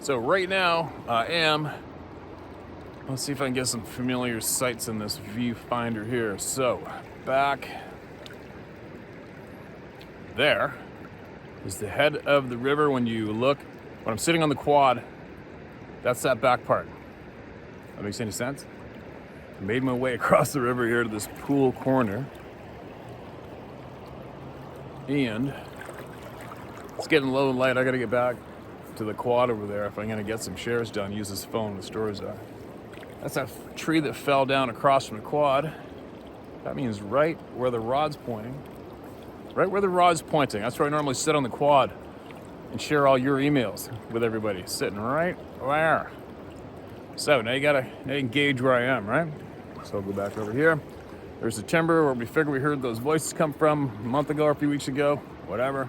So right now I am, let's see if I can get some familiar sights in this viewfinder here. So back there is the head of the river. When you look, when I'm sitting on the quad, that's that back part. That makes any sense? I made my way across the river here to this pool corner. And it's getting low and light. I gotta get back to the quad over there if I'm gonna get some shares done, use this phone, the stores are. That's that tree that fell down across from the quad. That means right where the rod's pointing. Right where the rod's pointing. That's where I normally sit on the quad and share all your emails with everybody. Sitting right there. So now you can gauge where I am, right? So I'll go back over here. There's the timber where we figured we heard those voices come from a month ago or a few weeks ago, whatever.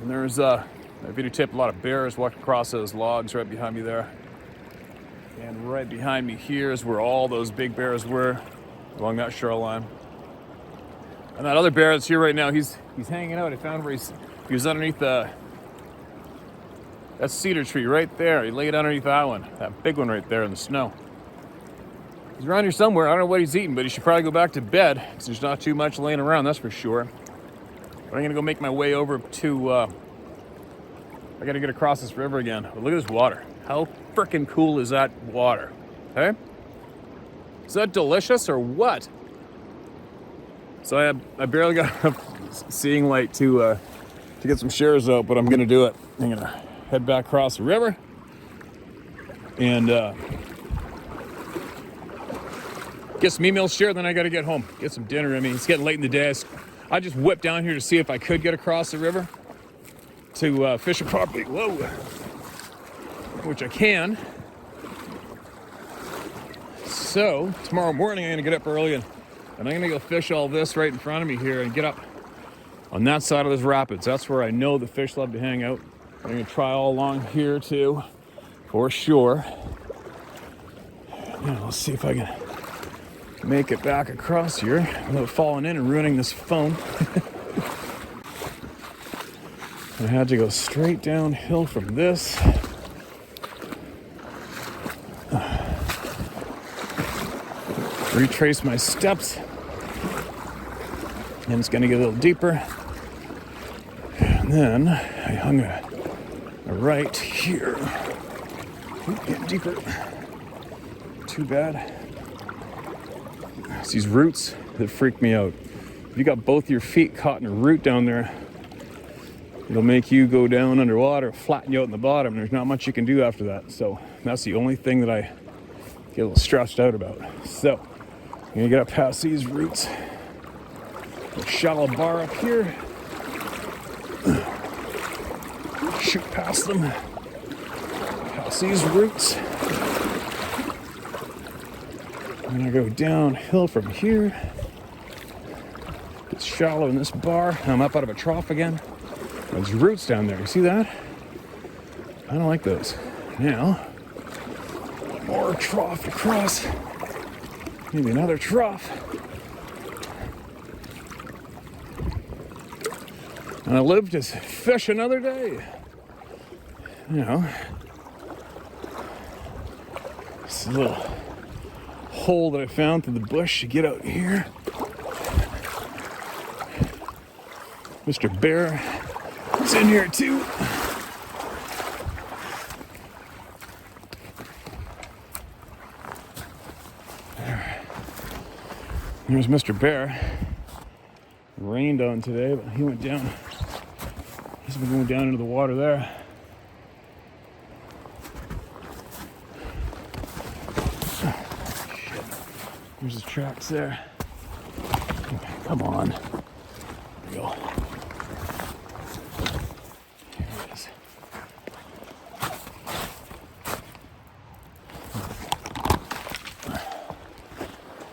And there's I videotaped a lot of bears walking across those logs right behind me there. And right behind me here is where all those big bears were along that shoreline. And that other bear that's here right now, he's hanging out. I found where he was underneath that cedar tree right there. He laid underneath that one, that big one right there in the snow. He's around here somewhere. I don't know what he's eating, but he should probably go back to bed because there's not too much laying around, that's for sure. But I'm gonna go make my way over to, I gotta get across this river again. But look at this water. How freaking cool is that water? Okay? Is that delicious or what? So I barely got enough seeing light to get some shares out, but I'm gonna do it. I'm gonna head back across the river and get some emails shared, then I gotta get home, get some dinner. I mean, it's getting late in the day. I just whipped down here to see if I could get across the river to fish it properly. Whoa, which I can. So tomorrow morning I'm gonna get up early and I'm gonna go fish all this right in front of me here and get up on that side of this rapids. That's where I know the fish love to hang out. I'm gonna try all along here too, for sure. Now let's see if I can make it back across here without falling in and ruining this phone. I had to go straight downhill from this. Retrace my steps. And it's gonna get a little deeper. And then I hung a right here. Oop, getting deeper. Too bad. It's these roots that freak me out. If you got both your feet caught in a root down there, it'll make you go down underwater, flatten you out in the bottom. There's not much you can do after that. So that's the only thing that I get a little stressed out about. So I'm gonna get up past these roots. A shallow bar up here. Shoot past them. Past these roots. I'm gonna go downhill from here. It's shallow in this bar. I'm up out of a trough again. There's roots down there. You see that? I don't like those. Now, more trough to cross. Maybe another trough. And I live to fish another day. You know, this little hole that I found through the bush to get out here. Mr. Bear is in here too. There's Mr. Bear. Rained on today, but he went down. He's been going down into the water there. Shit. There's his tracks there. Come on. There we go. Here it is.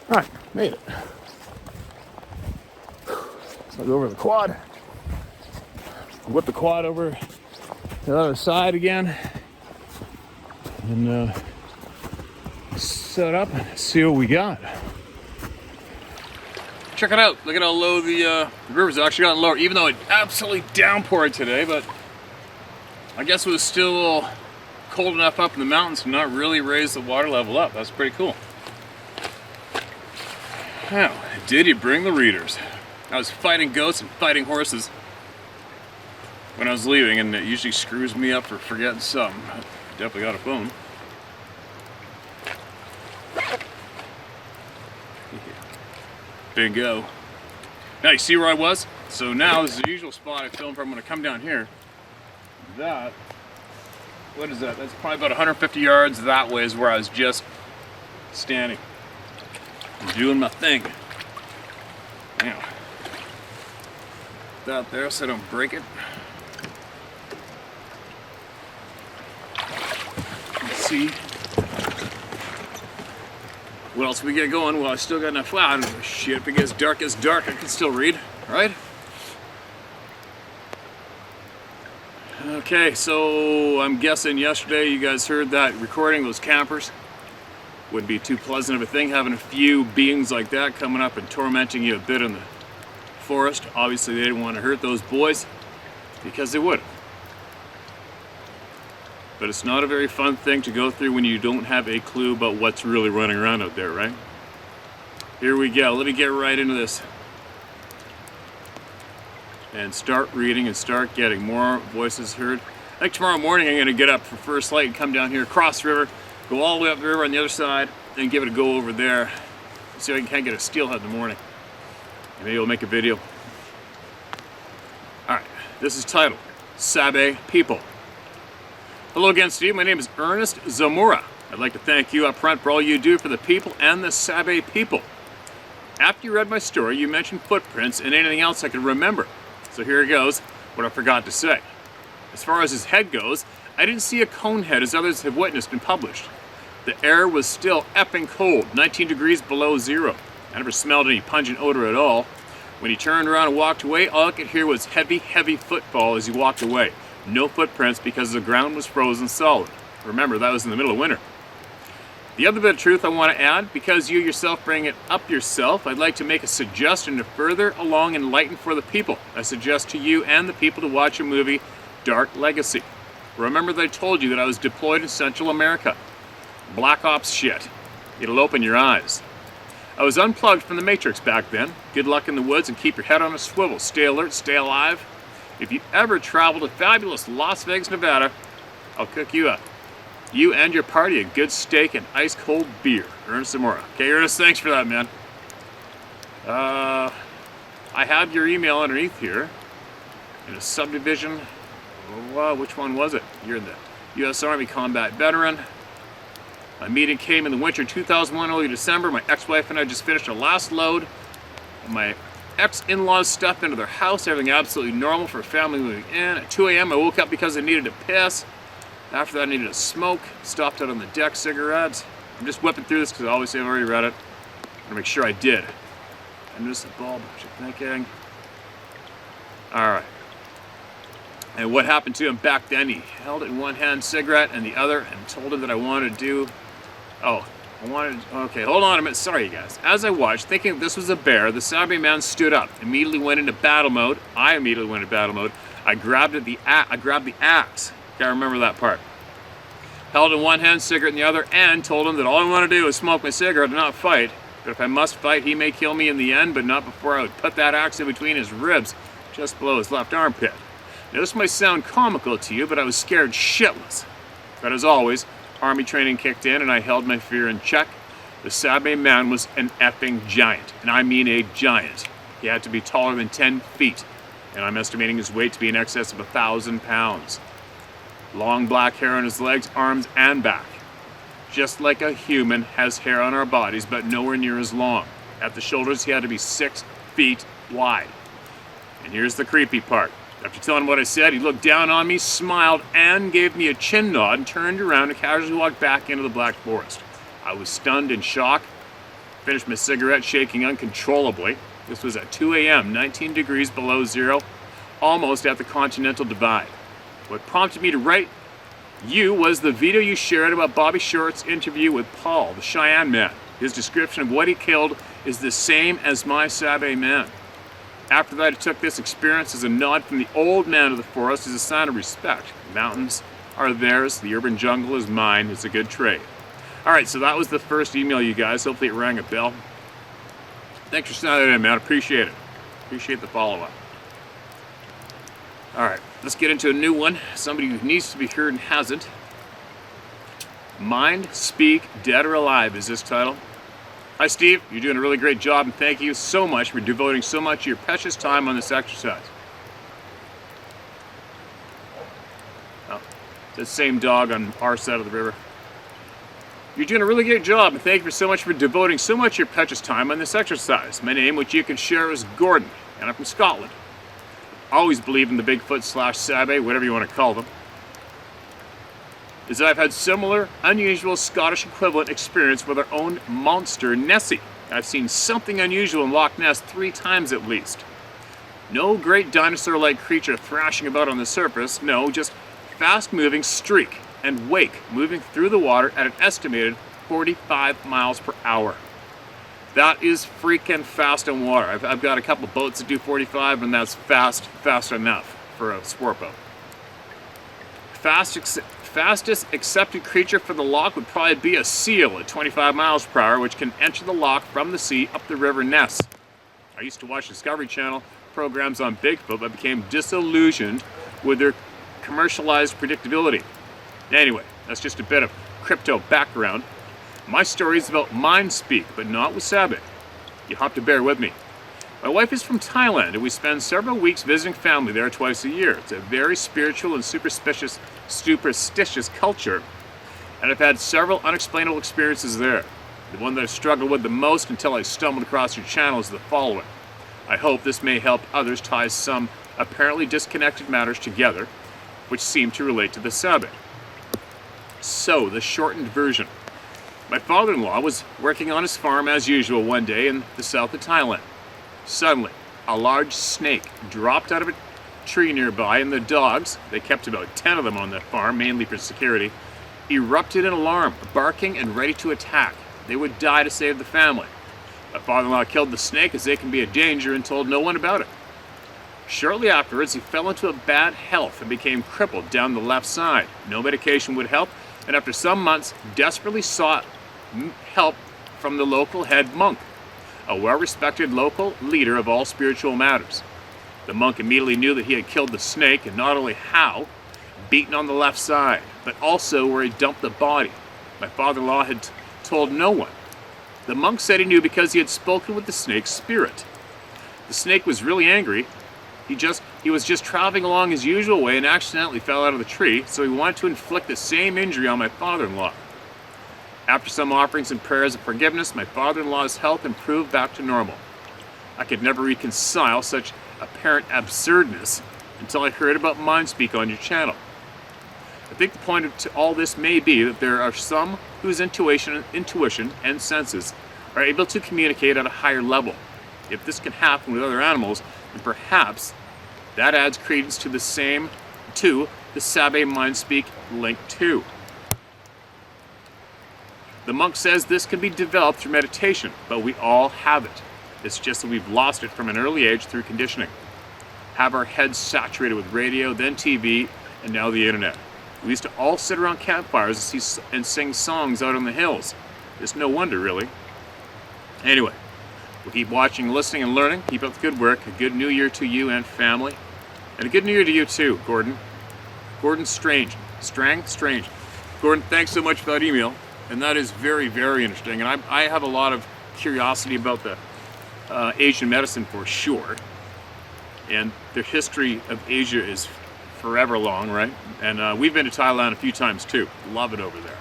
All right, made it. So I'll go over the quad. Whip the quad over to the other side again. And set up and see what we got. Check it out. Look at how low the river's actually gotten lower, even though it absolutely downpoured today, but I guess it was still cold enough up in the mountains to not really raise the water level up. That's pretty cool. Now, did he bring the readers? I was fighting goats and fighting horses when I was leaving, and it usually screws me up for forgetting something. I definitely got a phone. Bingo. Now you see where I was? So now this is the usual spot I film from when I come down here. That, what is that? That's probably about 150 yards that way is where I was just standing. I'm doing my thing. Now, that there so I don't break it. Let's see. What else we get going? Well, I still got enough. Well, I don't know. Shit, if it gets dark, it's dark. I can still read, right? Okay, so I'm guessing yesterday you guys heard that recording those campers. Wouldn't be too pleasant of a thing having a few beings like that coming up and tormenting you a bit in the forest. Obviously, they didn't want to hurt those boys because they would. But it's not a very fun thing to go through when you don't have a clue about what's really running around out there, right? Here we go. Let me get right into this. And start reading and start getting more voices heard. I think tomorrow morning I'm going to get up for first light and come down here, cross the river, go all the way up the river on the other side, and give it a go over there. See if I can get a steelhead in the morning. And maybe I'll make a video. Alright, this is titled, Sabe People. Hello again, Steve. My name is Ernest Zamora. I'd like to thank you up front for all you do for the people and the Sabe people. After you read my story, you mentioned footprints and anything else I could remember. So here it goes, what I forgot to say. As far as his head goes, I didn't see a cone head as others have witnessed and published. The air was still effing cold, 19 degrees below zero. I never smelled any pungent odor at all. When he turned around and walked away, all I could hear was heavy, heavy footfall as he walked away. No footprints because the ground was frozen solid. Remember, that was in the middle of winter. The other bit of truth I want to add, because you yourself bring it up yourself, I'd like to make a suggestion to further along enlighten for the people. I suggest to you and the people to watch a movie, Dark Legacy. Remember that I told you that I was deployed in Central America. Black Ops shit. It'll open your eyes. I was unplugged from the Matrix back then. Good luck in the woods and keep your head on a swivel. Stay alert, stay alive. If you ever travel to fabulous Las Vegas, Nevada, I'll cook you up. You and your party a good steak and ice cold beer. Ernest Zamora. Okay, Ernest, thanks for that, man. I have your email underneath here. In a subdivision. Which one was it? You're the U.S. Army combat veteran. My meeting came in the winter 2001, early December. My ex-wife and I just finished our last load. My ex-in-laws stuff into their house. Everything absolutely normal for a family moving in. At 2 a.m. I woke up because I needed to piss. After that I needed a smoke. Stopped out on the deck, cigarettes. I'm just whipping through this because obviously I've already read it. I'm gonna make sure I did. I noticed the bulb, what you're thinking. Alright. And what happened to him back then, he held it in one hand, cigarette, and the other, and told him that I wanted to do... Okay, hold on a minute. Sorry, you guys. As I watched, thinking this was a bear, the Sabe man stood up, immediately went into battle mode. I immediately went into battle mode. I grabbed the axe. Can't remember that part. Held in one hand, cigarette in the other, and told him that all I want to do is smoke my cigarette and not fight. But if I must fight, he may kill me in the end, but not before I would put that axe in between his ribs, just below his left armpit. Now, this might sound comical to you, but I was scared shitless. But as always, Army training kicked in and I held my fear in check. The Sabe man was an effing giant, and I mean a giant. He had to be taller than 10 feet, and I'm estimating his weight to be in excess of 1,000 pounds. Long black hair on his legs, arms, and back. Just like a human has hair on our bodies, but nowhere near as long. At the shoulders, he had to be 6 feet wide. And here's the creepy part. After telling him what I said, he looked down on me, smiled, and gave me a chin nod and turned around and casually walked back into the black forest. I was stunned in shock, finished my cigarette, shaking uncontrollably. This was at 2 a.m., 19 degrees below zero, almost at the Continental Divide. What prompted me to write you was the video you shared about Bobby Short's interview with Paul, the Cheyenne man. His description of what he killed is the same as my Sabe man. After that, I took this experience as a nod from the old man of the forest as a sign of respect. The mountains are theirs, the urban jungle is mine. It's a good trade. Alright, so that was the first email, you guys. Hopefully it rang a bell. Thanks for sending it in, man. Appreciate it. Appreciate the follow-up. Alright, let's get into a new one. Somebody who needs to be heard and hasn't. Mindspeak, Dead or Alive is this title. Hi Steve, you're doing a really great job and thank you so much for devoting so much of your precious time on this exercise. Oh, it's the same dog on our side of the river. You're doing a really great job and thank you so much for devoting so much of your precious time on this exercise. My name, which you can share, is Gordon, and I'm from Scotland. Always believe in the Bigfoot / Sabe, whatever you want to call them. Is that I've had similar, unusual Scottish equivalent experience with our own monster, Nessie. I've seen something unusual in Loch Ness 3 times at least. No great dinosaur-like creature thrashing about on the surface, no, just fast-moving streak and wake moving through the water at an estimated 45 miles per hour. That is freaking fast in water. I've got a couple boats that do 45 and that's fast enough for a sport boat. Fastest accepted creature for the loch would probably be a seal at 25 miles per hour, which can enter the loch from the sea up the River Ness. I used to watch Discovery Channel programs on Bigfoot, but became disillusioned with their commercialized predictability. Anyway, that's just a bit of crypto background. My story is about Mindspeak, but not with Sabe. You have to bear with me. My wife is from Thailand, and we spend several weeks visiting family there twice a year. It's a very spiritual and superstitious culture, and I've had several unexplainable experiences there. The one that I've struggled with the most until I stumbled across your channel is the following. I hope this may help others tie some apparently disconnected matters together, which seem to relate to the Sabe. So, the shortened version. My father-in-law was working on his farm as usual one day in the south of Thailand. Suddenly, a large snake dropped out of a tree nearby, and the dogs, they kept about 10 of them on that farm, mainly for security, erupted in alarm, barking and ready to attack. They would die to save the family. My father-in-law killed the snake as they can be a danger and told no one about it. Shortly afterwards, he fell into a bad health and became crippled down the left side. No medication would help, and after some months, desperately sought help from the local head monk, a well-respected local leader of all spiritual matters. The monk immediately knew that he had killed the snake, and not only how, beaten on the left side, but also where he dumped the body. My father-in-law had told no one. The monk said he knew because he had spoken with the snake's spirit. The snake was really angry. He was just traveling along his usual way and accidentally fell out of the tree, so he wanted to inflict the same injury on my father-in-law. After some offerings and prayers of forgiveness, my father-in-law's health improved back to normal. I could never reconcile such apparent absurdness until I heard about Mindspeak on your channel. I think the point of all this may be that there are some whose intuition and senses are able to communicate at a higher level. If this can happen with other animals, then perhaps that adds credence to the Sabe Mindspeak link too. The monk says this can be developed through meditation, but we all have it. It's just that we've lost it from an early age through conditioning. Have our heads saturated with radio, then TV, and now the internet. We used to all sit around campfires and sing songs out on the hills. It's no wonder, really. Anyway, we'll keep watching, listening, and learning. Keep up the good work. A good new year to you and family. And a good new year to you too, Gordon. Gordon Strange. Strange. Gordon, thanks so much for that email. And that is very, very interesting. And I have a lot of curiosity about the Asian medicine for sure. And the history of Asia is forever long, right? And we've been to Thailand a few times too. Love it over there.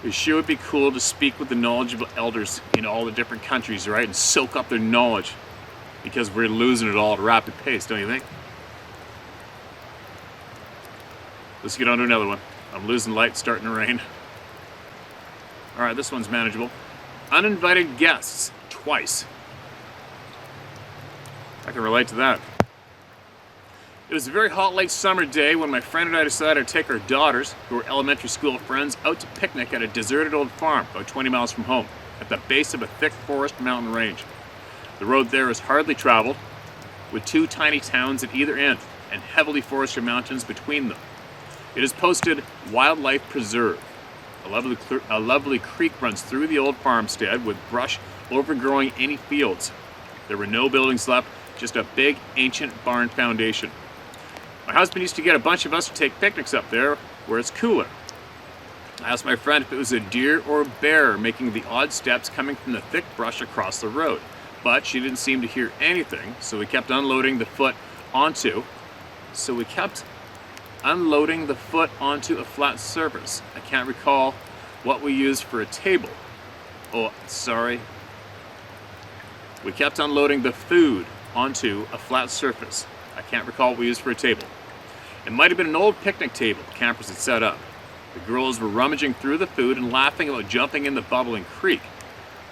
It sure would be cool to speak with the knowledgeable elders in all the different countries, right? And soak up their knowledge, because we're losing it all at a rapid pace, don't you think? Let's get on to another one. I'm losing light, starting to rain. All right, this one's manageable. Uninvited guests, twice. I can relate to that. It was a very hot late summer day when my friend and I decided to take our daughters, who were elementary school friends, out to picnic at a deserted old farm about 20 miles from home, at the base of a thick forest mountain range. The road there is hardly traveled, with 2 tiny towns at either end and heavily forested mountains between them. It is posted Wildlife Preserve. A lovely creek runs through the old farmstead with brush overgrowing any fields. There were no buildings left, just a big ancient barn foundation. My husband used to get a bunch of us to take picnics up there where it's cooler. I asked my friend if it was a deer or a bear making the odd steps coming from the thick brush across the road, but she didn't seem to hear anything, so we kept unloading the foot onto a flat surface. I can't recall what we used for a table. Oh, sorry. We kept unloading the food onto a flat surface. I can't recall what we used for a table. It might have been an old picnic table the campers had set up. The girls were rummaging through the food and laughing about jumping in the bubbling creek.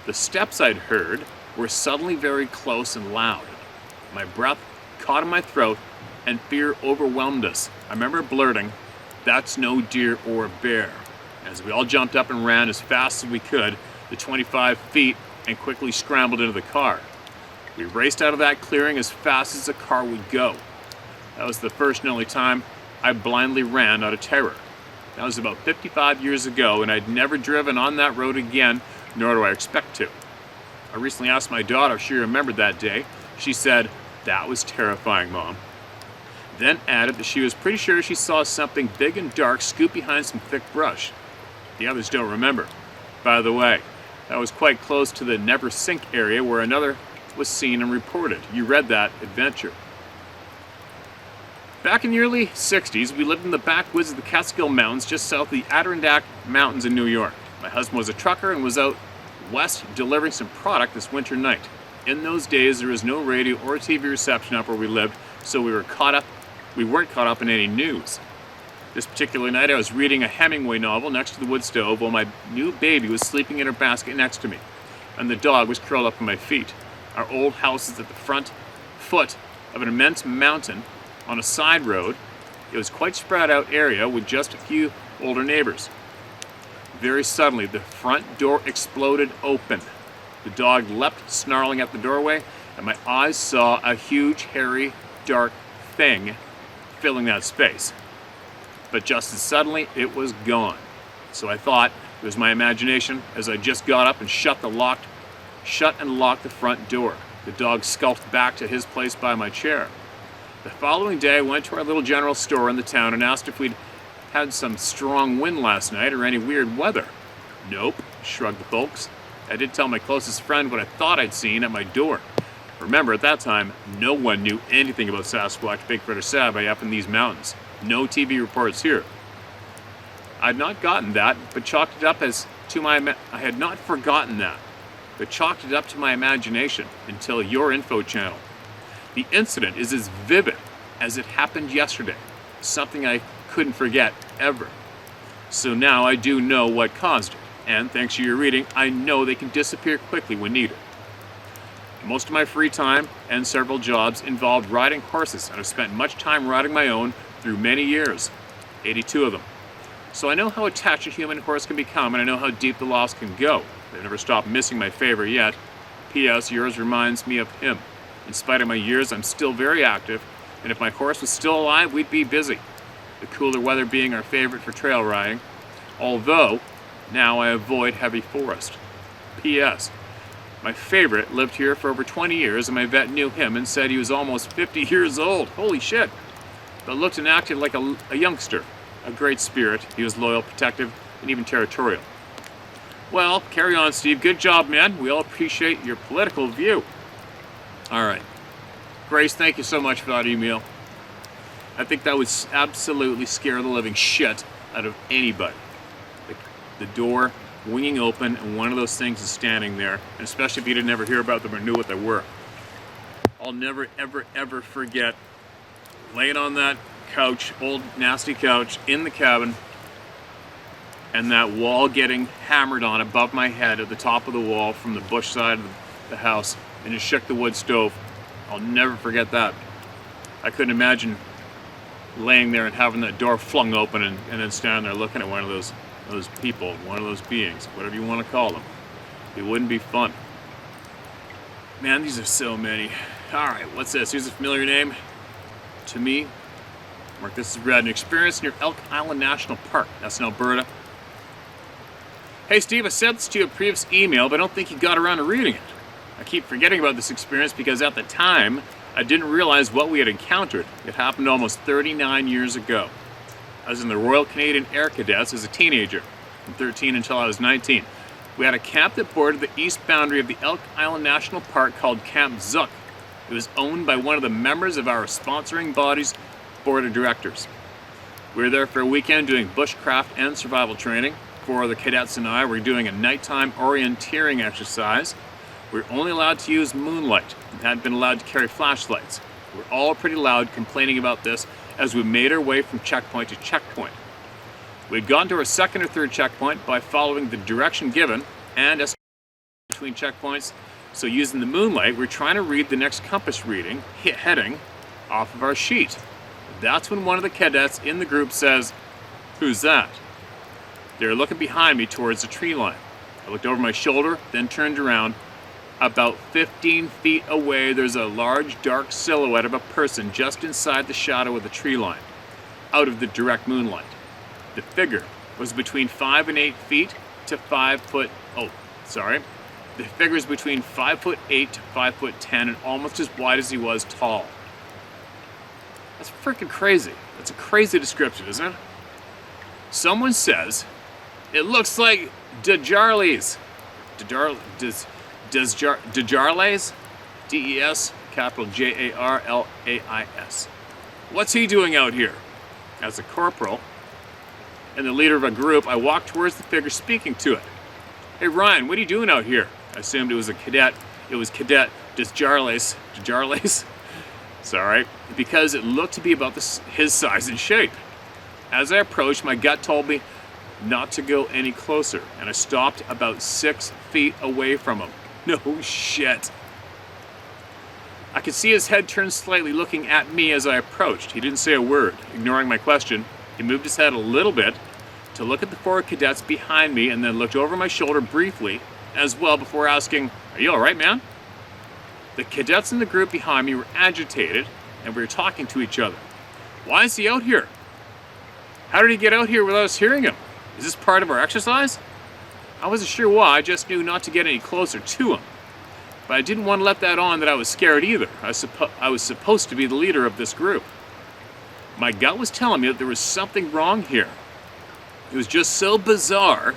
The steps I'd heard were suddenly very close and loud. My breath caught in my throat and fear overwhelmed us. I remember blurting, "That's no deer or bear," as we all jumped up and ran as fast as we could the 25 feet and quickly scrambled into the car. We raced out of that clearing as fast as a car would go. That was the first and only time I blindly ran out of terror. That was about 55 years ago, and I'd never driven on that road again, nor do I expect to. I recently asked my daughter if she remembered that day. She said, "That was terrifying, Mom." Then added that she was pretty sure she saw something big and dark scoop behind some thick brush. The others don't remember. By the way, that was quite close to the Never Sink area where another was seen and reported. You read that adventure. Back in the early 60s, we lived in the backwoods of the Catskill Mountains just south of the Adirondack Mountains in New York. My husband was a trucker and was out west delivering some product this winter night. In those days, there was no radio or TV reception up where we lived, so we weren't caught up in any news. This particular night, I was reading a Hemingway novel next to the wood stove while my new baby was sleeping in her basket next to me, and the dog was curled up on my feet. Our old house is at the foot of an immense mountain on a side road. It was quite spread out area with just a few older neighbors. Very suddenly, the front door exploded open. The dog leapt snarling at the doorway, and my eyes saw a huge, hairy, dark thing filling that space. But just as suddenly, it was gone. So I thought it was my imagination as I just got up and shut and locked the front door. The dog skulked back to his place by my chair. The following day, I went to our little general store in the town and asked if we'd had some strong wind last night or any weird weather. "Nope," shrugged the folks. I did tell my closest friend what I thought I'd seen at my door. Remember, at that time, no one knew anything about Sasquatch, Bigfoot, or Savvy up in these mountains. No TV reports here. I'd not gotten that, but chalked it up I had not forgotten that, but chalked it up to my imagination until your info channel. The incident is as vivid as it happened yesterday, something I couldn't forget ever. So now I do know what caused it, and thanks to your reading, I know they can disappear quickly when needed. Most of my free time and several jobs involved riding horses, and I've spent much time riding my own through many years, 82 of them. So I know how attached a human horse can become, and I know how deep the loss can go. They've never stopped missing my favorite yet. P.S. Yours reminds me of him. In spite of my years, I'm still very active, and if my horse was still alive, we'd be busy. The cooler weather being our favorite for trail riding, although now I avoid heavy forest. P.S. My favorite lived here for over 20 years, and my vet knew him and said he was almost 50 years old. Holy shit! But looked and acted like a youngster. A great spirit. He was loyal, protective, and even territorial. Well, carry on, Steve. Good job, man. We all appreciate your political view. All right. Grace, thank you so much for that email. I think that would absolutely scare the living shit out of anybody. The door winging open, and one of those things is standing there, and especially if you didn't ever hear about them or knew what they were. I'll never, ever, ever forget laying on that couch, old nasty couch, in the cabin, and that wall getting hammered on above my head at the top of the wall from the bush side of the house, and it shook the wood stove. I'll never forget that. I couldn't imagine laying there and having that door flung open and then standing there looking at one of those people, one of those beings, whatever you want to call them. It wouldn't be fun. Man, these are so many. Alright, what's this? Here's a familiar name to me. Mark this is red. An experience near Elk Island National Park. That's in Alberta. Hey Steve, I sent this to you a previous email, but I don't think you got around to reading it. I keep forgetting about this experience because at the time, I didn't realize what we had encountered. It happened almost 39 years ago. I was in the Royal Canadian Air Cadets as a teenager, from 13 until I was 19. We had a camp that bordered the east boundary of the Elk Island National Park called Camp Zook. It was owned by one of the members of our sponsoring body's board of directors. We were there for a weekend doing bushcraft and survival training. 4 of the cadets and I were doing a nighttime orienteering exercise. We were only allowed to use moonlight and hadn't been allowed to carry flashlights. We were all pretty loud complaining about this as we made our way from checkpoint to checkpoint. We had gotten to our second or third checkpoint by following the direction given and as between checkpoints. So using the moonlight, we're trying to read the next compass reading, heading, off of our sheet. That's when one of the cadets in the group says, "Who's that?" They were looking behind me towards the tree line. I looked over my shoulder, then turned around. About 15 feet away, there's a large dark silhouette of a person just inside the shadow of the tree line, out of the direct moonlight. The figure was between 5 and 8 feet to 5 foot, The figure is between 5'8" to 5'10" and almost as wide as he was tall. That's freaking crazy. That's a crazy description, isn't it? Someone says, it looks like Dejarles. Dejarles? D-E-S, capital J-A-R-L-A-I-S. What's he doing out here? As a corporal and the leader of a group, I walked towards the figure speaking to it. Hey Ryan, what are you doing out here? I assumed it was a cadet. It was Cadet Dejarles. Dejarles? Sorry. Because it looked to be about his size and shape. As I approached, my gut told me not to go any closer, and I stopped about 6 feet away from him. No shit. I could see his head turn slightly, looking at me as I approached. He didn't say a word. Ignoring my question, he moved his head a little bit to look at the 4 cadets behind me and then looked over my shoulder briefly as well before asking, "Are you all right, man?" The cadets in the group behind me were agitated and we were talking to each other. Why is he out here? How did he get out here without us hearing him? Is this part of our exercise? I wasn't sure why, I just knew not to get any closer to him. But I didn't want to let that on that I was scared either. I was supposed to be the leader of this group. My gut was telling me that there was something wrong here. It was just so bizarre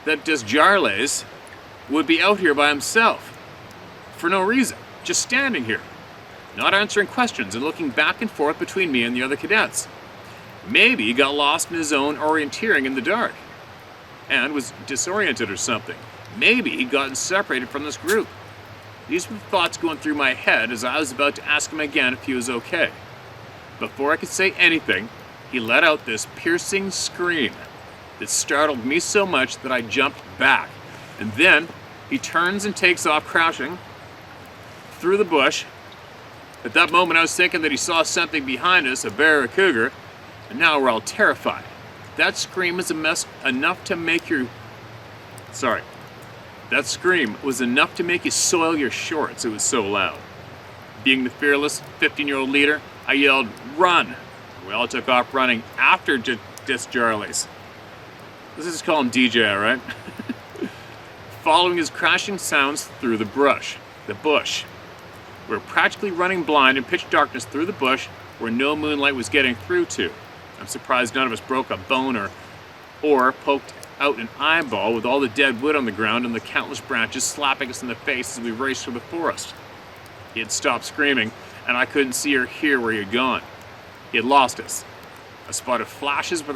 that Dejarles would be out here by himself. For no reason. Just standing here. Not answering questions and looking back and forth between me and the other cadets. Maybe he got lost in his own orienteering in the dark and was disoriented or something. Maybe he'd gotten separated from this group. These were the thoughts going through my head as I was about to ask him again if he was okay. Before I could say anything, he let out this piercing scream that startled me so much that I jumped back. And then he turns and takes off crouching through the bush. At that moment I was thinking that he saw something behind us, a bear or a cougar, and now we're all terrified. That scream was enough to make you soil your shorts. It was so loud. Being the fearless 15-year-old leader, I yelled, "Run!" We all took off running after Dejarles. Let's just call him DJ, all right? Following his crashing sounds through the bush. We were practically running blind in pitch darkness through the bush where no moonlight was getting through to. I'm surprised none of us broke a bone or poked out an eyeball with all the dead wood on the ground and the countless branches slapping us in the face as we raced through the forest. He had stopped screaming, and I couldn't see or hear where he had gone. He had lost us. I spotted flashes of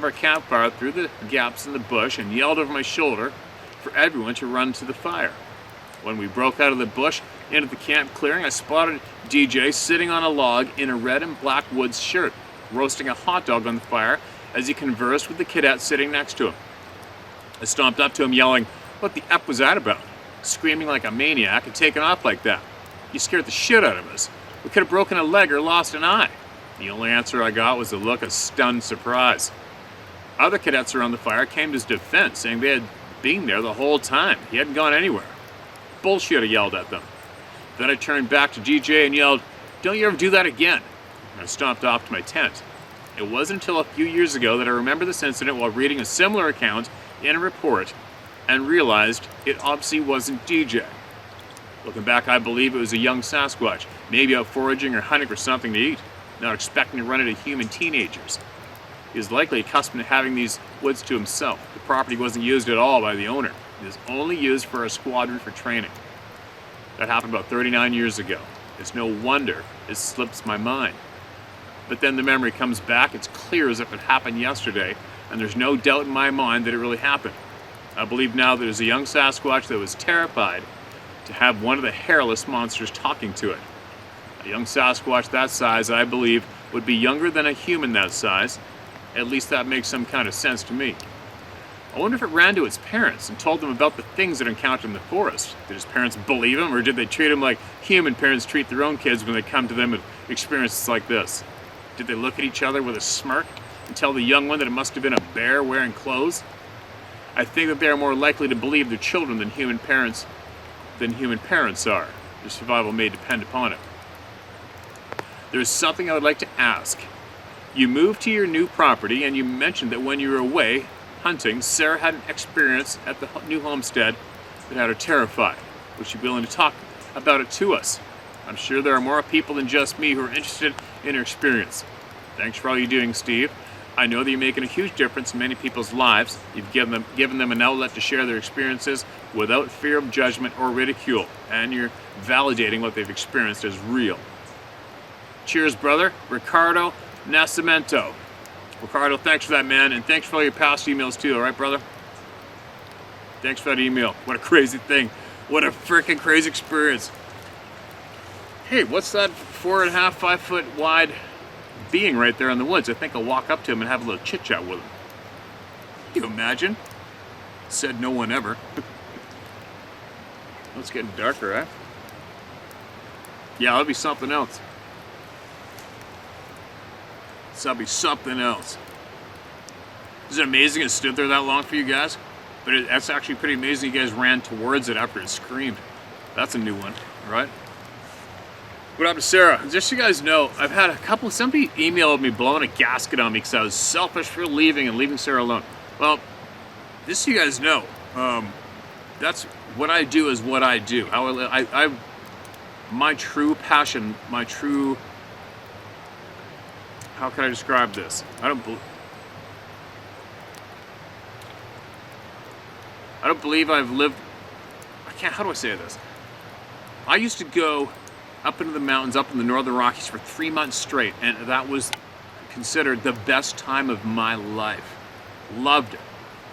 our campfire through the gaps in the bush and yelled over my shoulder for everyone to run to the fire. When we broke out of the bush into the camp clearing, I spotted DJ sitting on a log in a red and black woods shirt, roasting a hot dog on the fire as he conversed with the cadet sitting next to him. I stomped up to him yelling, "What the F was that about?" Screaming like a maniac and taking off like that. He scared the shit out of us. We could have broken a leg or lost an eye. The only answer I got was a look of stunned surprise. Other cadets around the fire came to his defense, saying they had been there the whole time. He hadn't gone anywhere. Bullshit, I yelled at them. Then I turned back to DJ and yelled, "Don't you ever do that again." And I stomped off to my tent. It wasn't until a few years ago that I remember this incident while reading a similar account in a report and realized it obviously wasn't DJ. Looking back, I believe it was a young Sasquatch, maybe out foraging or hunting for something to eat, not expecting to run into human teenagers. He was likely accustomed to having these woods to himself. The property wasn't used at all by the owner. It was only used for a squadron for training. That happened about 39 years ago. It's no wonder it slips my mind. But then the memory comes back. It's clear as if it happened yesterday, and there's no doubt in my mind that it really happened. I believe now that there's a young Sasquatch that was terrified to have one of the hairless monsters talking to it. A young Sasquatch that size, I believe, would be younger than a human that size. At least that makes some kind of sense to me. I wonder if it ran to its parents and told them about the things it encountered in the forest. Did his parents believe him, or did they treat him like human parents treat their own kids when they come to them with experiences like this? Did they look at each other with a smirk and tell the young one that it must have been a bear wearing clothes? I think that they are more likely to believe their children than human parents are. Their survival may depend upon it. There's something I would like to ask. You moved to your new property and you mentioned that when you were away hunting, Sarah had an experience at the new homestead that had her terrified. Was she willing to talk about it to us? I'm sure there are more people than just me who are interested in her experience. Thanks for all you're doing, Steve. I know that you're making a huge difference in many people's lives. You've given them an outlet to share their experiences without fear of judgment or ridicule, and you're validating what they've experienced as real. Cheers, brother. Ricardo Nascimento. Ricardo, thanks for that, man, and thanks for all your past emails too, all right, brother? Thanks for that email. What a crazy thing. What a freaking crazy experience. Hey, what's that 4.5, 5 foot wide being right there in the woods? I think I'll walk up to him and have a little chit chat with him. Can you imagine? Said no one ever. It's getting darker, eh? Yeah, that'll be something else. That'll be something else. Is it amazing it stood there that long for you guys? But that's actually pretty amazing you guys ran towards it after it screamed. That's a new one, right? What happened to Sarah? Just so you guys know, I've had somebody emailed me blowing a gasket on me because I was selfish for leaving Sarah alone. Well, just so you guys know, that's what I do is what I do. My true passion, how can I describe this? I don't believe I've lived, how do I say this? I used to go up into the mountains, up in the Northern Rockies for 3 months straight, and that was considered the best time of my life. Loved it.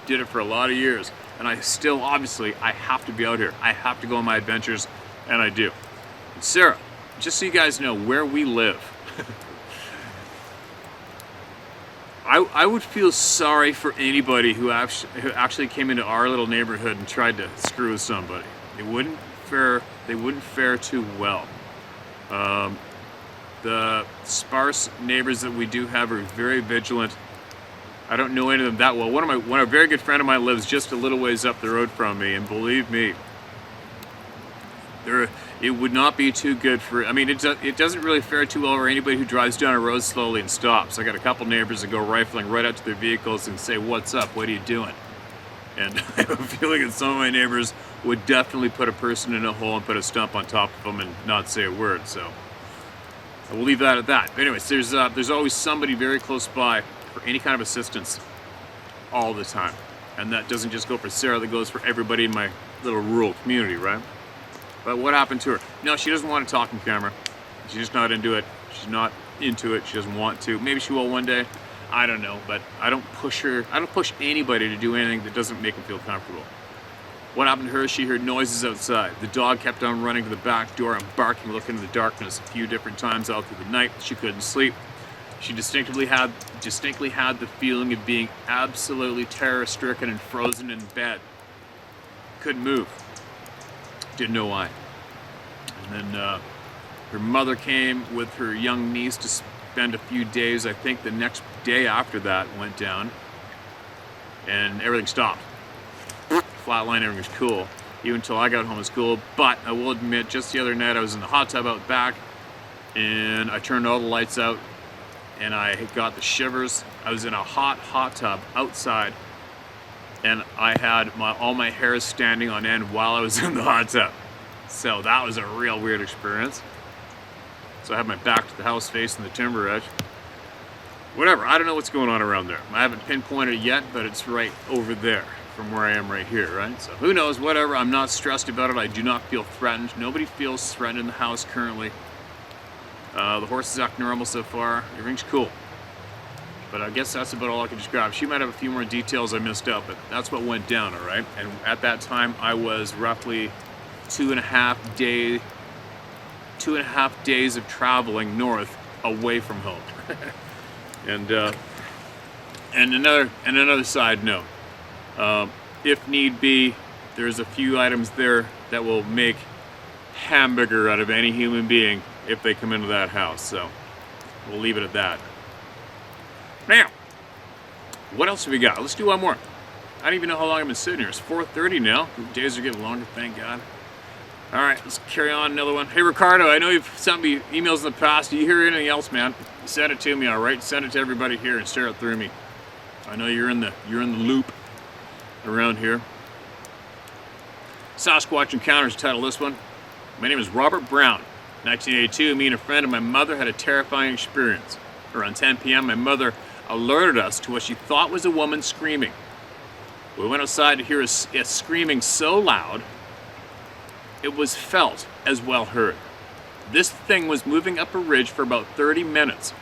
Did it for a lot of years. And I still, obviously, I have to be out here. I have to go on my adventures, and I do. And Sarah, just so you guys know where we live, I would feel sorry for anybody who actually came into our little neighborhood and tried to screw with somebody. They wouldn't fare too well. The sparse neighbors that we do have are very vigilant. I don't know any of them that well. A very good friend of mine lives just a little ways up the road from me, and believe me, it would not be too good for. I mean, it doesn't really fare too well for anybody who drives down a road slowly and stops. I got a couple neighbors that go rifling right up to their vehicles and say, "What's up? What are you doing?" And I have a feeling that some of my neighbors would definitely put a person in a hole and put a stump on top of them and not say a word. So I will leave that at that. But anyways, there's always somebody very close by for any kind of assistance all the time. And that doesn't just go for Sarah, that goes for everybody in my little rural community, right? But what happened to her? No, she doesn't want to talk on camera. She's just not into it. She's not into it. She doesn't want to. Maybe she will one day. I don't know, but I don't push her. I don't push anybody to do anything that doesn't make them feel comfortable. What happened to her? She heard noises outside. The dog kept on running to the back door and barking, looking in the darkness a few different times all through the night. She couldn't sleep. She distinctly had the feeling of being absolutely terror-stricken and frozen in bed. Couldn't move. Didn't know why. And then her mother came with her young niece to spend a few days. I think the next day after that went down, and everything stopped. Flatline, everything was cool. even until I got home from school. But I will admit, just the other night I was in the hot tub out back, and I turned all the lights out, and I got the shivers. I was in a hot tub outside, and I had all my hairs standing on end while I was in the hot tub. So that was a real weird experience. So I have my back to the house facing the timber edge. Whatever, I don't know what's going on around there. I haven't pinpointed it yet, but it's right over there from where I am right here, right? So who knows, whatever, I'm not stressed about it. I do not feel threatened. Nobody feels threatened in the house currently. The horses act normal so far. Everything's cool. But I guess that's about all I can just grab. She might have a few more details I missed out, but that's what went down, all right? And at that time, I was roughly 2.5 days of traveling north away from home. And another side note, if need be, there's a few items there that will make hamburger out of any human being if they come into that house. So we'll leave it at that. Now, what else have we got? Let's do one more. I don't even know how long I've been sitting here. It's 4:30 now. The days are getting longer, thank God. All right, let's carry on another one. Hey, Ricardo, I know you've sent me emails in the past. Do you hear anything else, man? Send it to me, all right? Send it to everybody here and share it through me. I know you're in the loop around here. Sasquatch Encounters title this one. My name is Robert Brown. 1982, me and a friend of my mother had a terrifying experience. Around 10 p.m., my mother alerted us to what she thought was a woman screaming. We went outside to hear it screaming so loud, it was felt as well heard. This thing was moving up a ridge for about 30 minutes.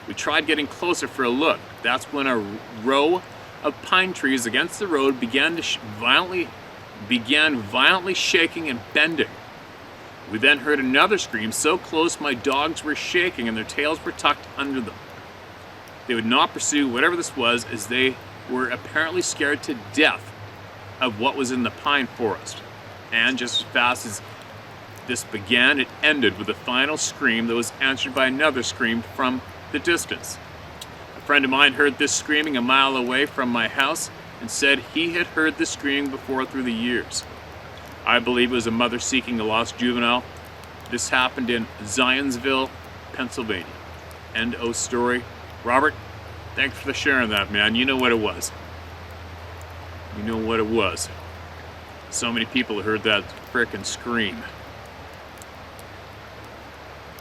We tried getting closer for a look. That's when a row of pine trees against the road began violently shaking and bending. We then heard another scream so close my dogs were shaking and their tails were tucked under them. They would not pursue whatever this was, as they were apparently scared to death of what was in the pine forest. And just as fast as this began, it ended with a final scream that was answered by another scream from the distance. A friend of mine heard this screaming a mile away from my house and said he had heard this screaming before through the years. I believe it was a mother seeking a lost juvenile. This happened in Zionsville, Pennsylvania. End of story. Robert, thanks for sharing that, man. You know what it was. You know what it was. So many people heard that frickin' scream.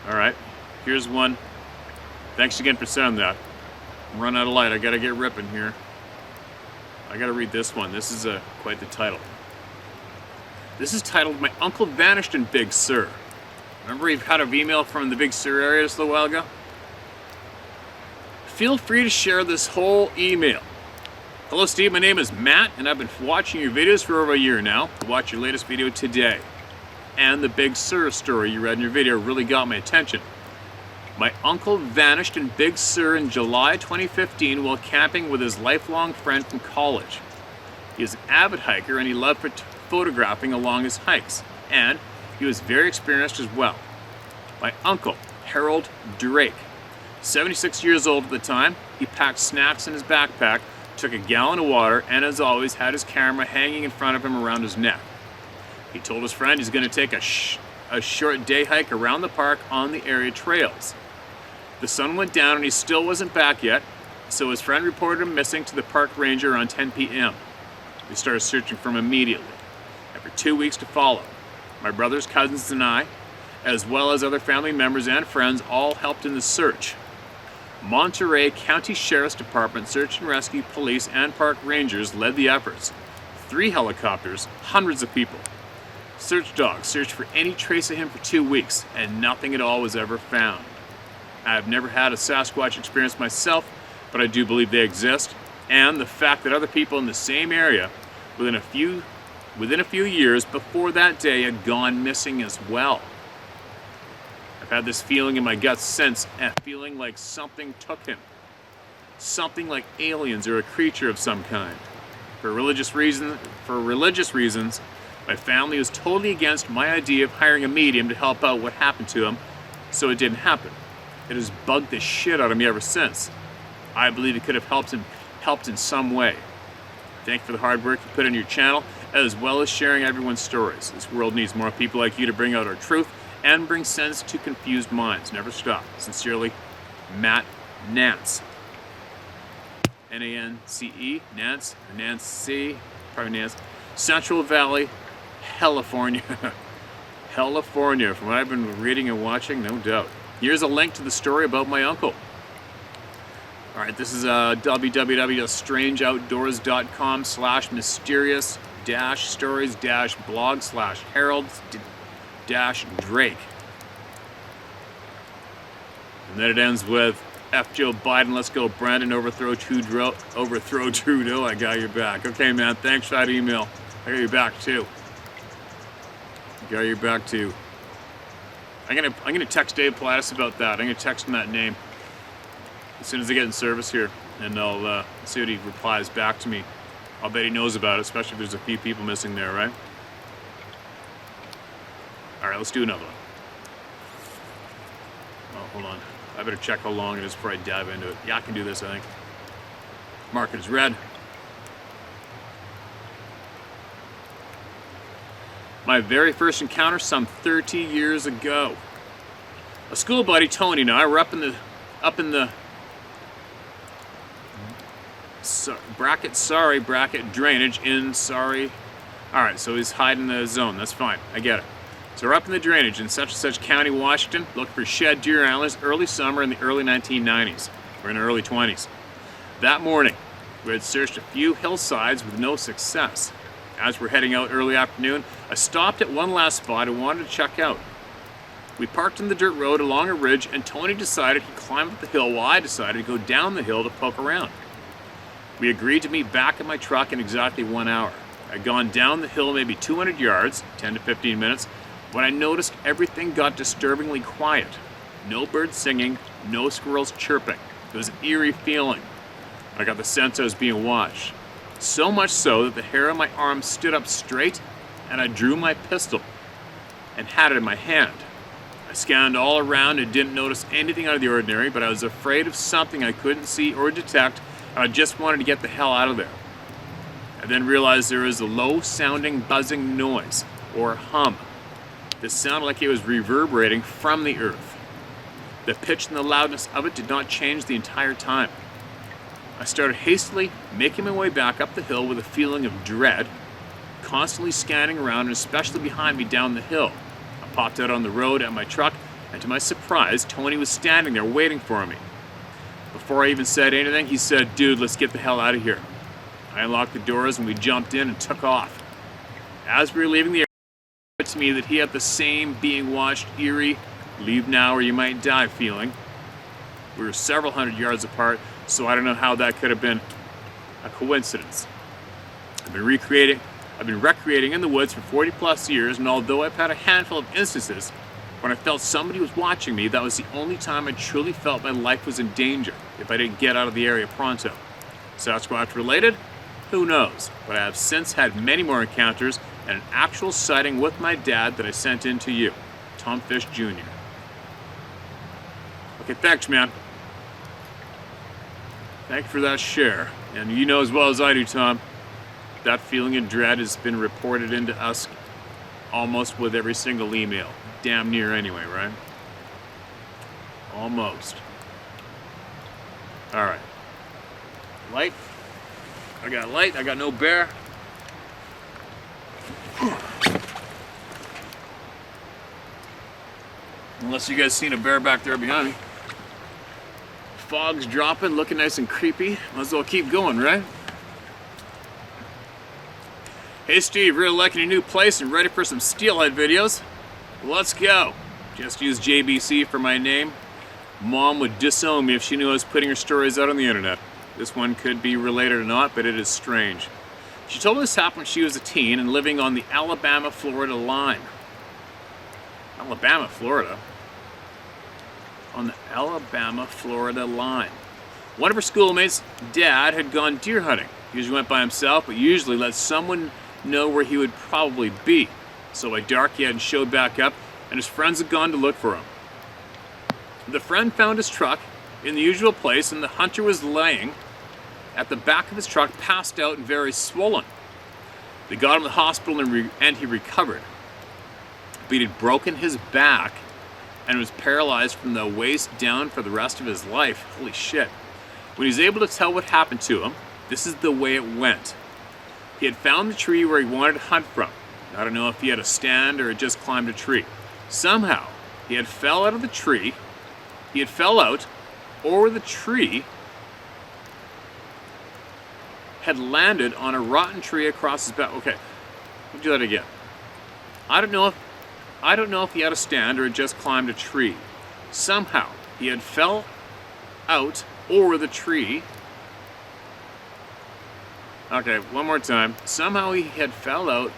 All right, here's one. Thanks again for sending that. I'm running out of light. I gotta get ripping here. I gotta read this one. This is quite the title. This is titled, My Uncle Vanished in Big Sur. Remember we've had an email from the Big Sur area just a little while ago? Feel free to share this whole email. Hello Steve, my name is Matt, and I've been watching your videos for over a year now. I watched your latest video today. And the Big Sur story you read in your video really got my attention. My uncle vanished in Big Sur in July 2015 while camping with his lifelong friend from college. He is an avid hiker and he loved photographing along his hikes, and he was very experienced as well. My uncle, Harold Drake, 76 years old at the time, he packed snacks in his backpack, took a gallon of water, and as always had his camera hanging in front of him around his neck. He told his friend he's going to take a short day hike around the park on the area trails. The sun went down and he still wasn't back yet, so his friend reported him missing to the park ranger around 10 p.m. We started searching for him immediately. After 2 weeks to follow, my brothers, cousins, and I, as well as other family members and friends, all helped in the search. Monterey County Sheriff's Department, Search and Rescue, Police, and Park Rangers led the efforts. 3 helicopters, hundreds of people. Search dogs searched for any trace of him for 2 weeks, and nothing at all was ever found. I have never had a Sasquatch experience myself, but I do believe they exist, and the fact that other people in the same area within a few years before that day had gone missing as well. I've had this feeling in my gut since, a feeling like something took him. Something like aliens or a creature of some kind. For religious reasons, my family was totally against my idea of hiring a medium to help out what happened to him, so it didn't happen. It has bugged the shit out of me ever since. I believe it could have helped in some way. Thank you for the hard work you put in your channel as well as sharing everyone's stories. This world needs more people like you to bring out our truth and bring sense to confused minds. Never stop. Sincerely, Matt Nance. N-A-N-C-E, Nance, or Nancy, probably Nance. Central Valley, California. California, from what I've been reading and watching, no doubt. Here's a link to the story about my uncle. All right, this is www.strangeoutdoors.com/mysterious-stories-blog/Harold-Drake. And then it ends with, F Joe Biden, let's go Brandon, overthrow Trudeau. I got your back. Okay, man, thanks for that email. I got your back too. I'm gonna text Dave Pilatus about that. I'm gonna text him that name as soon as I get in service here, and I'll see what he replies back to me. I'll bet he knows about it, especially if there's a few people missing there, right? All right, let's do another one. Oh, hold on. I better check how long it is before I dive into it. Yeah, I can do this, I think. Mark it as red. My very first encounter some 30 years ago. A school buddy, Tony, and I were up in the bracket drainage in sorry. All right, so he's hiding the zone. That's fine. I get it. So we're up in the drainage in such and such county, Washington, looking for shed deer antlers early summer in the early 1990s. We're in the early 20s. That morning, we had searched a few hillsides with no success. As we're heading out early afternoon, I stopped at one last spot and wanted to check out. We parked on the dirt road along a ridge, and Tony decided he'd climb up the hill while I decided to go down the hill to poke around. We agreed to meet back at my truck in exactly 1 hour. I'd gone down the hill maybe 200 yards, 10 to 15 minutes, when I noticed everything got disturbingly quiet. No birds singing, no squirrels chirping. It was an eerie feeling. I got the sense I was being watched. So much so that the hair on my arm stood up straight, and I drew my pistol and had it in my hand. I scanned all around and didn't notice anything out of the ordinary, but I was afraid of something I couldn't see or detect, and I just wanted to get the hell out of there. I then realized there was a low-sounding buzzing noise, or hum. This sounded like it was reverberating from the earth. The pitch and the loudness of it did not change the entire time. I started hastily making my way back up the hill with a feeling of dread, constantly scanning around and especially behind me down the hill. I popped out on the road at my truck, and to my surprise, Tony was standing there waiting for me. Before I even said anything, he said, "Dude, let's get the hell out of here." I unlocked the doors and we jumped in and took off. As we were leaving the area, it occurred to me that he had the same being watched, eerie, leave now or you might die feeling. We were several hundred yards apart, so I don't know how that could have been a coincidence. I've been recreating in the woods for 40 plus years, and although I've had a handful of instances when I felt somebody was watching me, that was the only time I truly felt my life was in danger if I didn't get out of the area pronto. Sasquatch related? Who knows? But I have since had many more encounters and an actual sighting with my dad that I sent in to you, Tom Fish Jr. Okay, thanks, man. Thank you for that share. And you know as well as I do, Tom, that feeling of dread has been reported into us almost with every single email. Damn near anyway, right? Almost. All right. Light. I got light. I got no bear. Unless you guys seen a bear back there behind me. Fog's dropping, looking nice and creepy. Might as well keep going, right? Hey Steve, really liking your new place and ready for some steelhead videos? Let's go. Just use JBC for my name. Mom would disown me if she knew I was putting her stories out on the internet. This one could be related or not, but it is strange. She told me this happened when she was a teen and living on the Alabama-Florida line. Alabama, Florida? On the Alabama-Florida line. One of her schoolmates' dad had gone deer hunting. He usually went by himself, but usually let someone know where he would probably be. So by dark he hadn't showed back up, and his friends had gone to look for him. The friend found his truck in the usual place, and the hunter was laying at the back of his truck, passed out and very swollen. They got him to the hospital and he recovered. But he had broken his back and was paralyzed from the waist down for the rest of his life. Holy shit. When he was able to tell what happened to him, this is the way it went. He had found the tree where he wanted to hunt from. I don't know if he had a stand or had just climbed a tree. Somehow, he had fell out of the tree. He had fell out, or the tree had landed on a rotten tree across his back. Okay, we'll do that again. I don't know if he had a stand or had just climbed a tree. Somehow, he had fell out over the tree. Okay, one more time. Somehow he had fell out,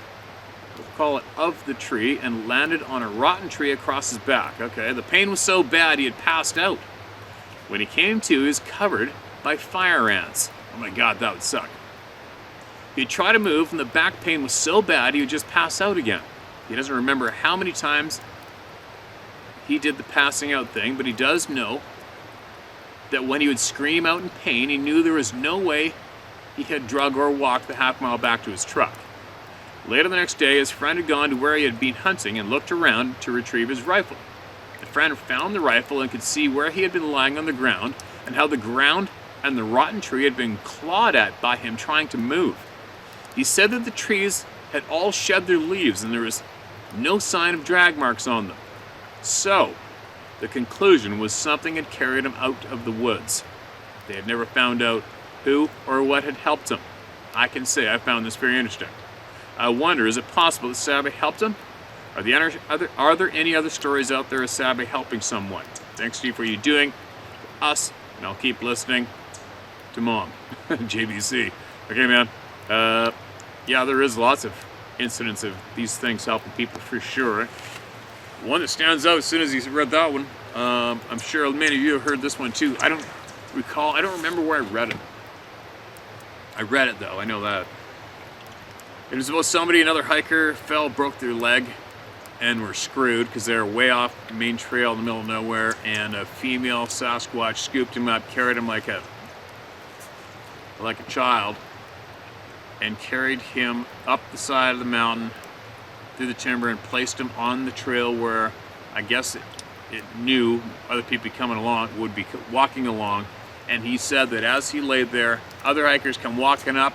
we'll call it, of the tree and landed on a rotten tree across his back. Okay, the pain was so bad he had passed out. When he came to, he was covered by fire ants. Oh my God, that would suck. He'd try to move and the back pain was so bad he would just pass out again. He doesn't remember how many times he did the passing out thing, but he does know that when he would scream out in pain, he knew there was no way he had drug or walked the half-mile back to his truck. Later the next day, his friend had gone to where he had been hunting and looked around to retrieve his rifle. The friend found the rifle and could see where he had been lying on the ground and how the ground and the rotten tree had been clawed at by him trying to move. He said that the trees had all shed their leaves and there was no sign of drag marks on them. So, the conclusion was something had carried him out of the woods. They had never found out who or what had helped him. I can say I found this very interesting. I wonder, is it possible that Sabe helped him? Are there any other stories out there of Sabe helping someone? Thanks, Steve, for you doing for us, and I'll keep listening to Mom. JBC. Okay, man. Yeah, there is lots of incidents of these things helping people for sure. One that stands out as soon as you read that one, I'm sure many of you have heard this one too. I don't remember where I read it. I read it though, I know that. It was about somebody, another hiker fell, broke their leg, and were screwed because they were way off the main trail in the middle of nowhere, and a female Sasquatch scooped him up, carried him like a child, and carried him up the side of the mountain through the timber and placed him on the trail where I guess it knew other people would be walking along. And he said that as he laid there, other hikers come walking up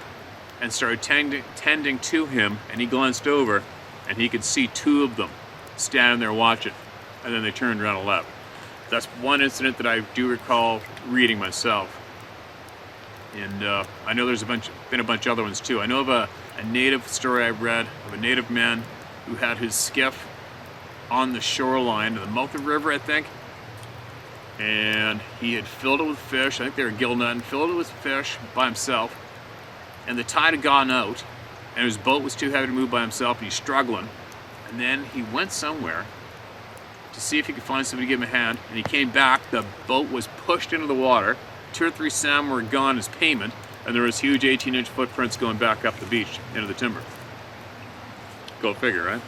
and started tending to him, and he glanced over and he could see two of them standing there watching, and then they turned around and left. That's one incident that I do recall reading myself. And I know there's been a bunch of other ones too. I know of a native story I read of a native man who had his skiff on the shoreline of the mouth of the river, I think. And he had filled it with fish. I think they were gill nut, and filled it with fish by himself. And the tide had gone out, and his boat was too heavy to move by himself, and he's struggling. And then he went somewhere to see if he could find somebody to give him a hand, and he came back. The boat was pushed into the water. 2 or 3 salmon were gone as payment, and there was huge 18-inch footprints going back up the beach into the timber. Go figure, right?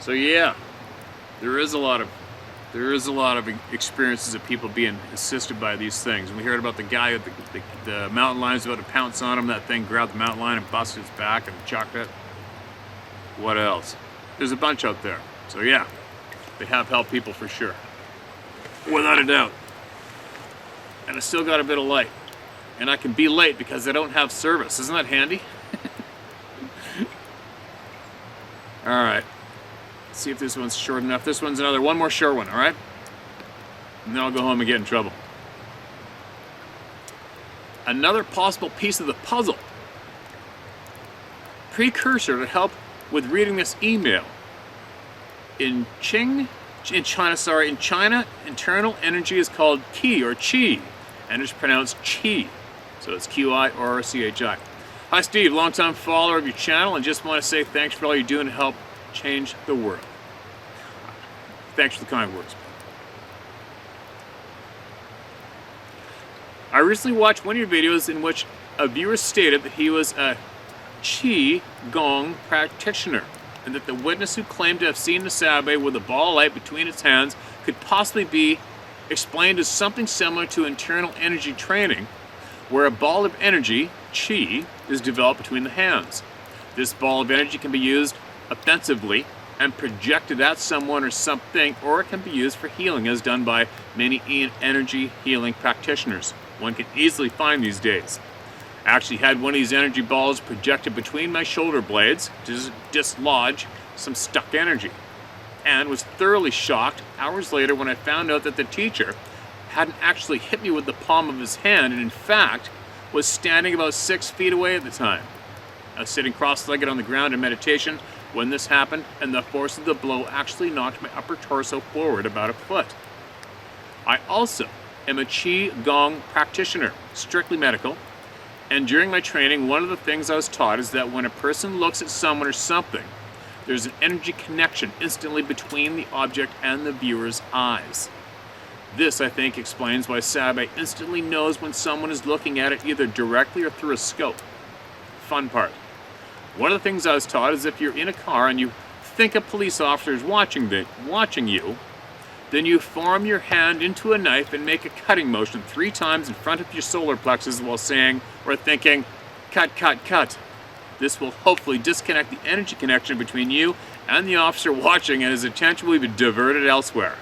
So yeah, there is a lot of experiences of people being assisted by these things. And we heard about the guy with the mountain lions about to pounce on him. That thing grabbed the mountain lion and busted its back and chucked it. What else? There's a bunch out there. So yeah, they have helped people for sure, without a doubt. And I still got a bit of light, and I can be late because I don't have service. Isn't that handy? All right. Let's see if this one's short enough. This one's one more short one, all right? And then I'll go home and get in trouble. Another possible piece of the puzzle. Precursor to help with reading this email. In China, internal energy is called qi or chi, and it's pronounced chi. So it's Q-I or C-H-I. Hi Steve, longtime follower of your channel, and just want to say thanks for all you're doing to help change the world. Thanks for the kind words. I recently watched one of your videos in which a viewer stated that he was a Qi Gong practitioner, and that the witness who claimed to have seen the Sabe with a ball of light between its hands could possibly be explained as something similar to internal energy training, where a ball of energy, chi, is developed between the hands. This ball of energy can be used offensively and projected at someone or something, or it can be used for healing, as done by many energy healing practitioners. One can easily find these days. I actually had one of these energy balls projected between my shoulder blades to dislodge some stuck energy, and was thoroughly shocked hours later when I found out that the teacher hadn't actually hit me with the palm of his hand, and in fact was standing about 6 feet away at the time. I was sitting cross-legged on the ground in meditation when this happened, and the force of the blow actually knocked my upper torso forward about a foot. I also am a Qi Gong practitioner, strictly medical, and during my training, one of the things I was taught is that when a person looks at someone or something, there's an energy connection instantly between the object and the viewer's eyes. This, I think, explains why Sabai instantly knows when someone is looking at it either directly or through a scope. Fun part. One of the things I was taught is if you're in a car and you think a police officer is watching you, then you form your hand into a knife and make a cutting motion 3 times in front of your solar plexus while saying or thinking, cut, cut, cut. This will hopefully disconnect the energy connection between you and the officer watching, and his attention will be diverted elsewhere.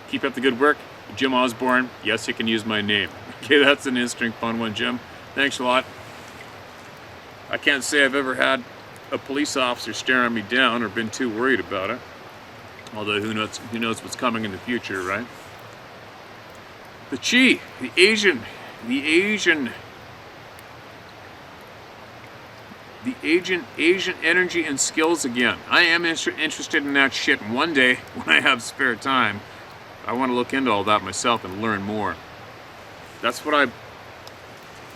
Keep up the good work. Jim Osborne. Yes, you can use my name. Okay, that's an interesting, fun one, Jim. Thanks a lot. I can't say I've ever had a police officer staring me down or been too worried about it. Although who knows what's coming in the future, right? The Qi, the Asian energy and skills again. I am interested in that shit, and one day when I have spare time, I want to look into all that myself and learn more. That's what I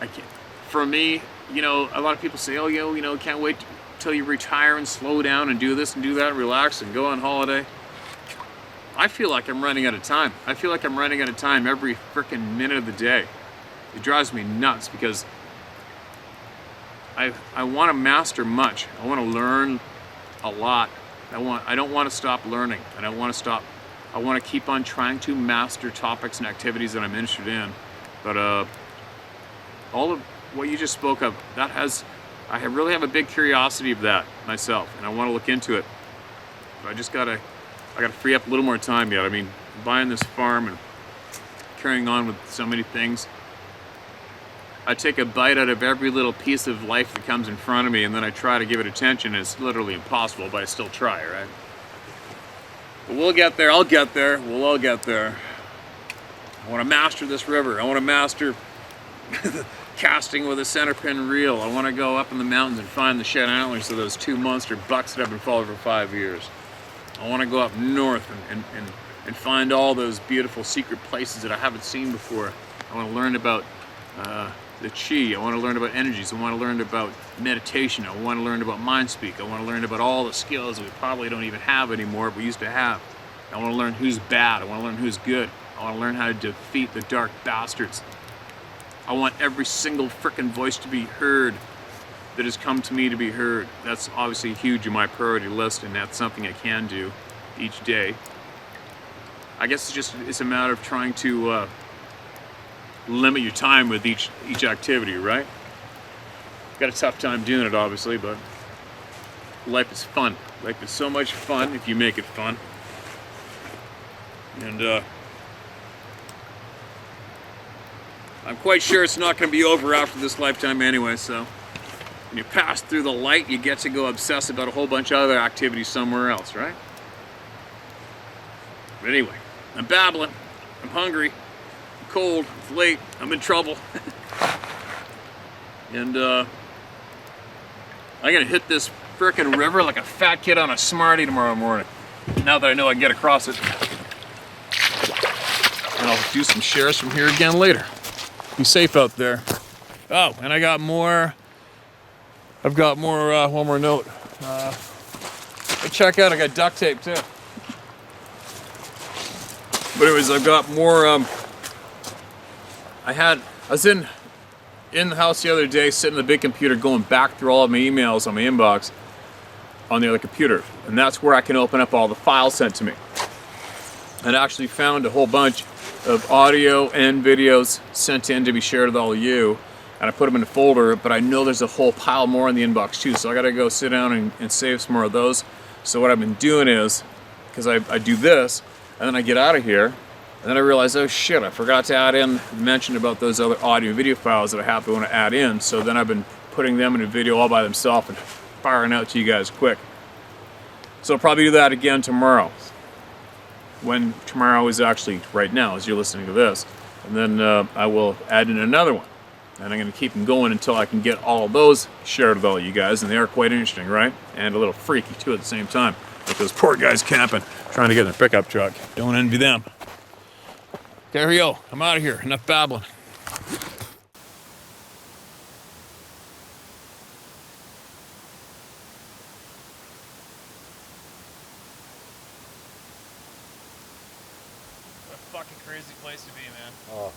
can't. For me, a lot of people say, oh, can't wait till you retire and slow down and do this and do that, relax and go on holiday. I feel like I'm running out of time. I feel like I'm running out of time every freaking minute of the day. It drives me nuts because I want to master much. I want to learn a lot. I don't want to stop learning, and I want to keep on trying to master topics and activities that I'm interested in. But all of what you just spoke of, I really have a big curiosity of that myself, and I want to look into it. But I gotta free up a little more time yet. I mean, buying this farm and carrying on with so many things, I take a bite out of every little piece of life that comes in front of me, and then I try to give it attention. It's literally impossible, but I still try, right? But we'll get there. I'll get there. We'll all get there. I want to master this river. I want to master casting with a center pin reel. I want to go up in the mountains and find the shed antlers of those 2 monster bucks that I've been following for 5 years. I want to go up north and find all those beautiful secret places that I haven't seen before. I want to learn about the Qi. I want to learn about energies. I want to learn about meditation. I want to learn about Mindspeak. I want to learn about all the skills that we probably don't even have anymore, but we used to have. I want to learn who's bad. I want to learn who's good. I want to learn how to defeat the dark bastards. I want every single frickin' voice to be heard that has come to me to be heard. That's obviously huge in my priority list, and that's something I can do each day. I guess it's a matter of trying to limit your time with each activity, right? Got a tough time doing it, obviously, but life is fun. Life is so much fun if you make it fun. And I'm quite sure it's not going to be over after this lifetime anyway, so when you pass through the light, you get to go obsess about a whole bunch of other activities somewhere else, right? But anyway, I'm babbling. I'm hungry. I'm cold. It's late. I'm in trouble. And I'm going to hit this frickin' river like a fat kid on a Smartie tomorrow morning. Now that I know I can get across it. And I'll do some shares from here again later. Be safe out there. Oh, and I've got more, one more note. Check out, I got duct tape too. But anyways, I've got more, I was in the house the other day, sitting at the big computer, going back through all of my emails on my inbox on the other computer. And that's where I can open up all the files sent to me. and actually found a whole bunch of audio and videos sent in to be shared with all of you, and I put them in a folder, but I know there's a whole pile more in the inbox too, so I gotta go sit down and save some more of those. So what I've been doing is, because I do this, and then I get out of here, and then I realize, oh shit, I forgot to add in, mention about those other audio and video files that I happen to want to add in, so then I've been putting them in a video all by themselves and firing out to you guys quick. So I'll probably do that again tomorrow. When tomorrow is actually right now as you're listening to this. And then I will add in another one. And I'm going to keep them going until I can get all of those shared with all of you guys. And they are quite interesting, right? And a little freaky too at the same time. Like those poor guys camping, trying to get in their pickup truck. Don't envy them. Okay, here we go. I'm out of here. Enough babbling. What a fucking crazy place to be, man. Oh.